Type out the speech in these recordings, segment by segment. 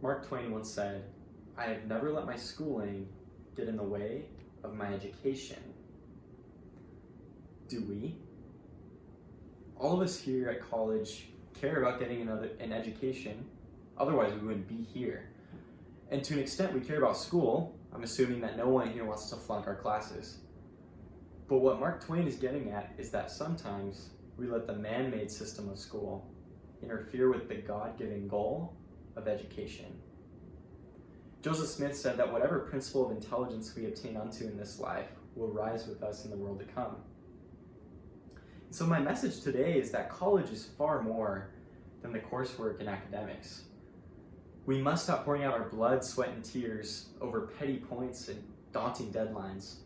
Mark Twain once said, "I have never let my schooling get in the way of my education." Do we? All of us here at college care about getting an education, otherwise we wouldn't be here. And to an extent we care about school. I'm assuming that no one here wants to flunk our classes. But what Mark Twain is getting at is that sometimes we let the man-made system of school interfere with the God-given goal of education. Joseph Smith said that whatever principle of intelligence we obtain unto in this life will rise with us in the world to come. So my message today is that college is far more than the coursework and academics. We must stop pouring out our blood, sweat, and tears over petty points and daunting deadlines.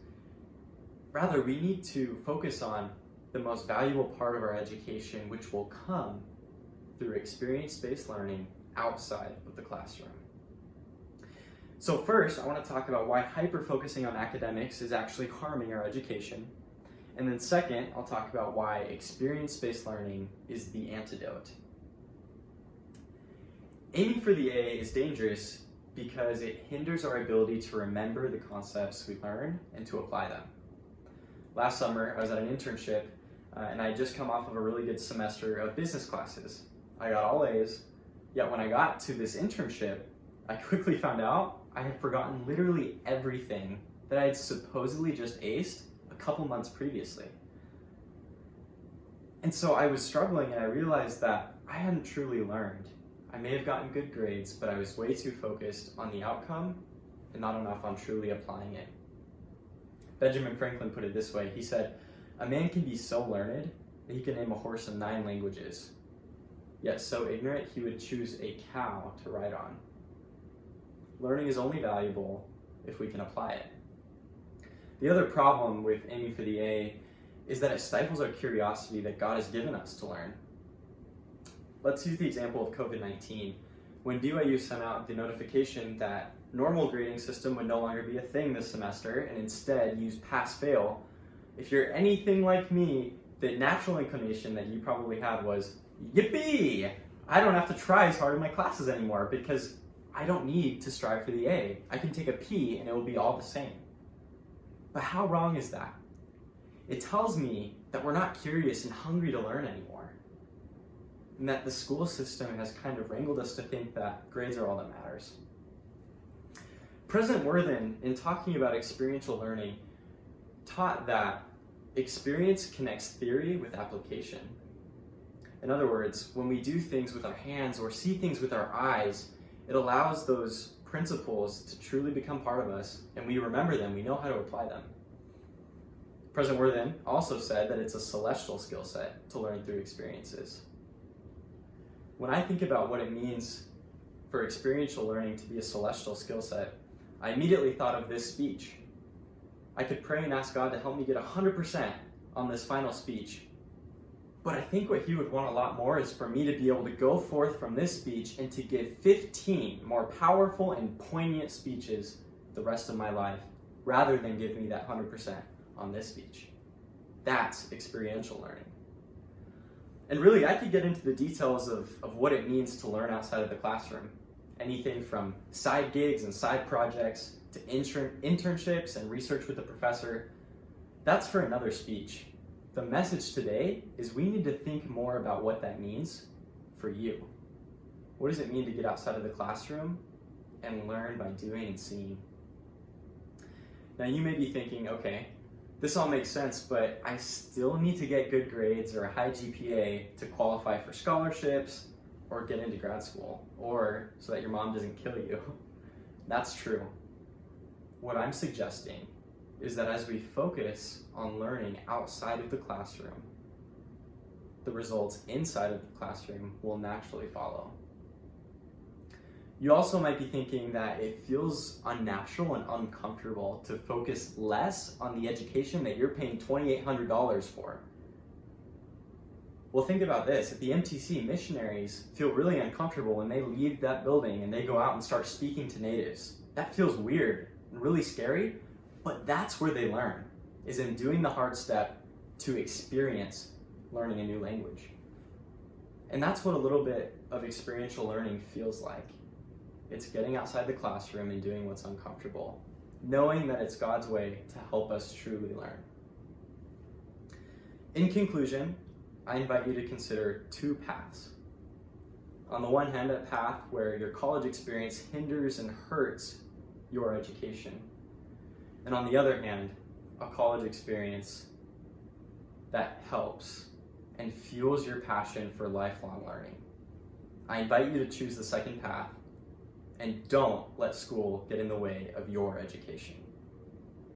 Rather, we need to focus on the most valuable part of our education, which will come through experience-based learning outside of the classroom. So first, I want to talk about why hyper-focusing on academics is actually harming our education. And then second, I'll talk about why experience-based learning is the antidote. Aiming for the A is dangerous because it hinders our ability to remember the concepts we learn and to apply them. Last summer, I was at an internship and I had just come off of a really good semester of business classes. I got all A's, yet when I got to this internship, I quickly found out I had forgotten literally everything that I had supposedly just aced a couple months previously. And so I was struggling and I realized that I hadn't truly learned. I may have gotten good grades, but I was way too focused on the outcome and not enough on truly applying it. Benjamin Franklin put it this way. He said, "A man can be so learned that he can name a horse in 9 languages, yet so ignorant he would choose a cow to ride on." Learning is only valuable if we can apply it. The other problem with aiming for the A is that it stifles our curiosity that God has given us to learn. Let's use the example of COVID-19. When BYU sent out the notification that normal grading system would no longer be a thing this semester and instead use pass-fail, if you're anything like me, the natural inclination that you probably had was, yippee! I don't have to try as hard in my classes anymore because I don't need to strive for the A. I can take a P and it will be all the same. But how wrong is that? It tells me that we're not curious and hungry to learn anymore. And that the school system has kind of wrangled us to think that grades are all that matters. President Worthen, in talking about experiential learning, taught that experience connects theory with application. In other words, when we do things with our hands or see things with our eyes, it allows those principles to truly become part of us, and we remember them, we know how to apply them. President Worthen also said that it's a celestial skill set to learn through experiences. When I think about what it means for experiential learning to be a celestial skill set, I immediately thought of this speech. I could pray and ask God to help me get 100% on this final speech. But I think what he would want a lot more is for me to be able to go forth from this speech and to give 15 more powerful and poignant speeches the rest of my life, rather than give me that 100% on this speech. That's experiential learning. And really, I could get into the details of what it means to learn outside of the classroom. Anything from side gigs and side projects to internships and research with a professor. That's for another speech. The message today is we need to think more about what that means for you. What does it mean to get outside of the classroom and learn by doing and seeing? Now you may be thinking, okay, this all makes sense, but I still need to get good grades or a high GPA to qualify for scholarships or get into grad school, or so that your mom doesn't kill you. That's true. What I'm suggesting is that as we focus on learning outside of the classroom, the results inside of the classroom will naturally follow. You also might be thinking that it feels unnatural and uncomfortable to focus less on the education that you're paying $2,800 for. Well, think about this. At the MTC, missionaries feel really uncomfortable when they leave that building and they go out and start speaking to natives. That feels weird and really scary, but that's where they learn, is in doing the hard step to experience learning a new language. And that's what a little bit of experiential learning feels like. It's getting outside the classroom and doing what's uncomfortable, knowing that it's God's way to help us truly learn. In conclusion, I invite you to consider two paths. On the one hand, a path where your college experience hinders and hurts your education. And on the other hand, a college experience that helps and fuels your passion for lifelong learning. I invite you to choose the second path and don't let school get in the way of your education.